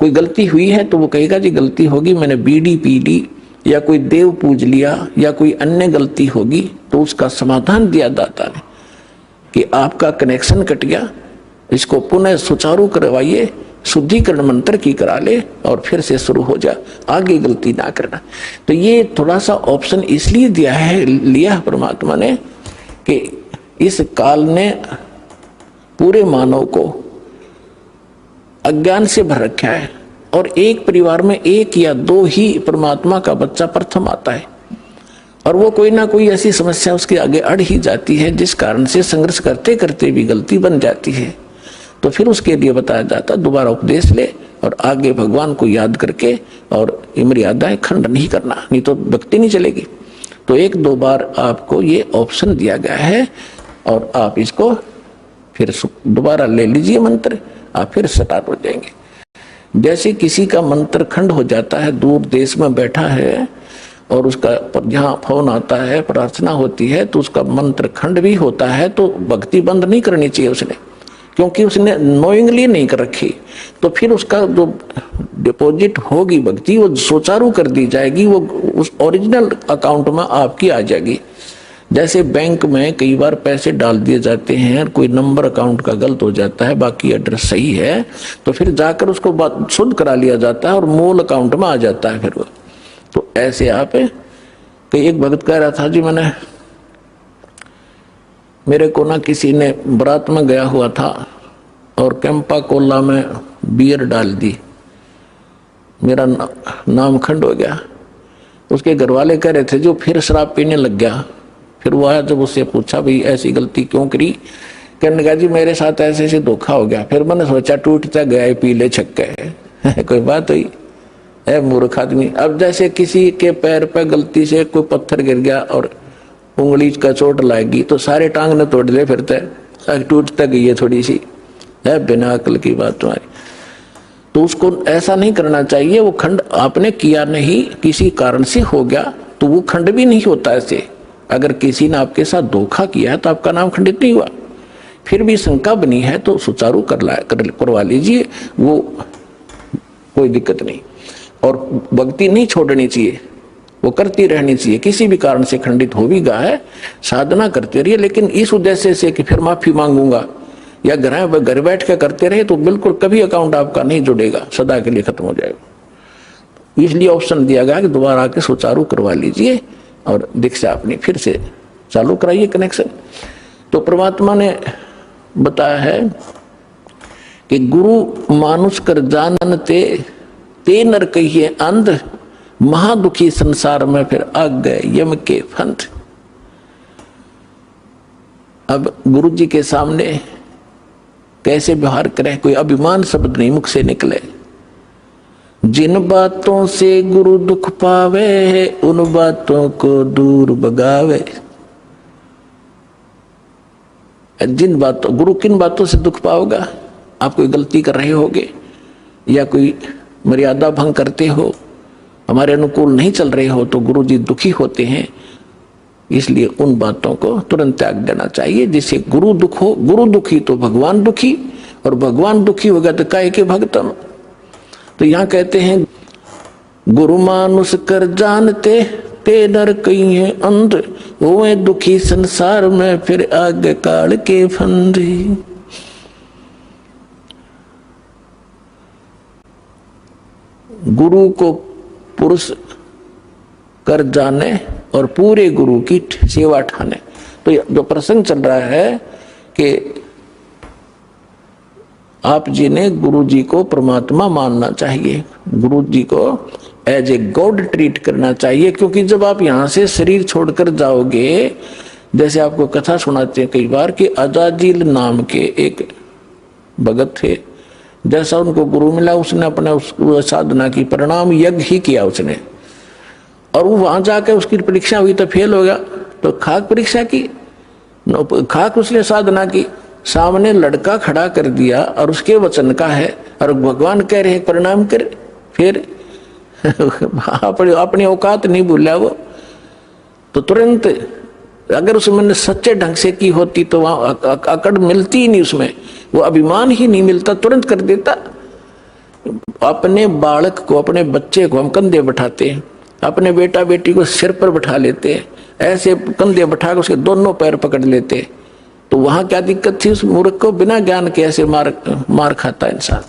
कोई गलती हुई है तो वो कहेगा जी गलती होगी, मैंने बीड़ी पी ली या कोई देव पूज लिया या कोई अन्य गलती होगी, तो उसका समाधान दिया दाता ने कि आपका कनेक्शन कट गया, इसको पुनः सुचारू करवाइए, शुद्धिकरण मंत्र की करा ले और फिर से शुरू हो जा, आगे गलती ना करना। तो ये थोड़ा सा ऑप्शन इसलिए लिया परमात्मा ने कि इस काल ने पूरे मानव को अज्ञान से भर रखा है और एक परिवार में एक या दो ही परमात्मा का बच्चा प्रथम आता है और वो कोई ना कोई ऐसी समस्या उसके आगे अड़ ही जाती है जिस कारण से संघर्ष करते करते भी गलती बन जाती है। तो फिर उसके लिए बताया जाता दोबारा उपदेश ले और आगे भगवान को याद करके और मर्यादाएं खंड नहीं करना, नहीं तो भक्ति नहीं चलेगी। तो एक दो बार आपको ये ऑप्शन दिया गया है और आप इसको फिर दोबारा ले लीजिए मंत्र, आप फिर स्टार्ट हो जाएंगे। जैसे किसी का मंत्र खंड हो जाता है, दूर देश में बैठा है और उसका जहाँ फोन आता है, प्रार्थना होती है तो उसका मंत्र खंड भी होता है, तो भक्ति बंद नहीं करनी चाहिए उसने, क्योंकि उसने नोइंगली नहीं कर रखी। तो फिर उसका जो डिपॉजिट होगी भक्ति वो सुचारू कर दी जाएगी, वो उस ओरिजिनल अकाउंट में आपकी आ जाएगी। जैसे बैंक में कई बार पैसे डाल दिए जाते हैं, कोई नंबर अकाउंट का गलत हो जाता है, बाकी एड्रेस सही है, तो फिर जाकर उसको बात शुद्ध करा लिया जाता है और मूल अकाउंट में आ जाता है फिर वो। तो ऐसे आप कई एक भगत कह रहा था जी मेरे को ना किसी ने बारात में गया हुआ था और कैंपा कोला में बियर डाल दी, मेरा नाम खंड हो गया। उसके घर वाले कह रहे थे जो फिर शराब पीने लग गया। फिर वो आया, जब उससे पूछा भाई ऐसी गलती क्यों करी, कहने लगा जी मेरे साथ ऐसे ऐसे धोखा हो गया। फिर मैंने सोचा टूटता गया पीले छक्के कोई बात हुई है मूर्ख आदमी। अब जैसे किसी के पैर पे गलती से कोई पत्थर गिर गया और उंगली का चोट लाएगी तो सारे टांग ने तोड़ ले फिरते, टूटता गई है थोड़ी सी, है बिना अकल की बात तुम्हारी। तो उसको ऐसा नहीं करना चाहिए। वो खंड आपने किया नहीं, किसी कारण से हो गया तो वो खंड भी नहीं होता ऐसे। अगर किसी ने आपके साथ धोखा किया है तो आपका नाम खंडित नहीं हुआ। फिर भी शंका बनी है तो सुचारू करवा लीजिए, वो कोई दिक्कत नहीं। और भक्ति नहीं छोड़नी चाहिए, वो करती रहनी चाहिए। किसी भी कारण से खंडित हो भी गया है, साधना करते रहिए, लेकिन इस उद्देश्य से कि फिर माफी मांगूंगा या घर बैठ के करते रहे तो बिल्कुल कभी अकाउंट आपका नहीं जुड़ेगा, सदा के लिए खत्म हो जाएगा। इसलिए ऑप्शन दिया गया कि दोबारा आके सुचारू करवा लीजिए और दीक्षा अपनी फिर से चालू कराइए कनेक्शन। तो परमात्मा ने बताया है कि गुरु मानुष कर जानते ते नर कहिए अंध, महादुखी संसार में फिर आ गए यम के फंद। अब गुरु जी के सामने कैसे व्यवहार करें, कोई अभिमान शब्द नहीं मुख से निकले। जिन बातों से गुरु दुख पावे उन बातों को दूर भगावे। जिन बातों गुरु किन बातों से दुख पाओगा, आप कोई गलती कर रहे होगे या कोई मर्यादा भंग करते हो, हमारे अनुकूल नहीं चल रहे हो तो गुरु जी दुखी होते हैं। इसलिए उन बातों को तुरंत त्याग देना चाहिए जिससे गुरु दुख हो। गुरु दुखी तो भगवान दुखी, और भगवान दुखी होगा तो काहे के भक्तम। तो यहाँ कहते हैं गुरु मानुष कर जानते ते नर कहीं है अंध, वो दुखी संसार में फिर आगे काल के फंद। गुरु को पुरुष कर जाने और पूरे गुरु की सेवा ठाने। तो जो प्रसंग चल रहा है कि आप जी ने गुरु जी को परमात्मा मानना चाहिए, गुरु जी को एज ए गॉड ट्रीट करना चाहिए। क्योंकि जब आप यहाँ से शरीर छोड़कर जाओगे, जैसे आपको कथा सुनाते हैं कई बार कि अजाजिल नाम के एक भगत थे, जैसा उनको गुरु मिला उसने अपने उस साधना की परिणाम यज्ञ ही किया उसने, और वो वहां जाकर उसकी परीक्षा हुई तो फेल हो गया। तो खाक परीक्षा की, खाक उसने साधना की, सामने लड़का खड़ा कर दिया और उसके वचन का है और भगवान कह रहे परिणाम कर, फिर अपनी औकात नहीं भूला वो। तो तुरंत अगर उसमें सच्चे ढंग से की होती तो वहां अकड़ मिलती ही नहीं, उसमें वो अभिमान ही नहीं मिलता, तुरंत कर देता। अपने बालक को, अपने बच्चे को हम कंधे बैठाते हैं, अपने बेटा बेटी को सिर पर बैठा लेते हैं, ऐसे कंधे बैठा कर उसके दोनों पैर पकड़ लेते, तो वहां क्या दिक्कत थी? उस मूर्ख को बिना ज्ञान के ऐसे मार खाता इंसान।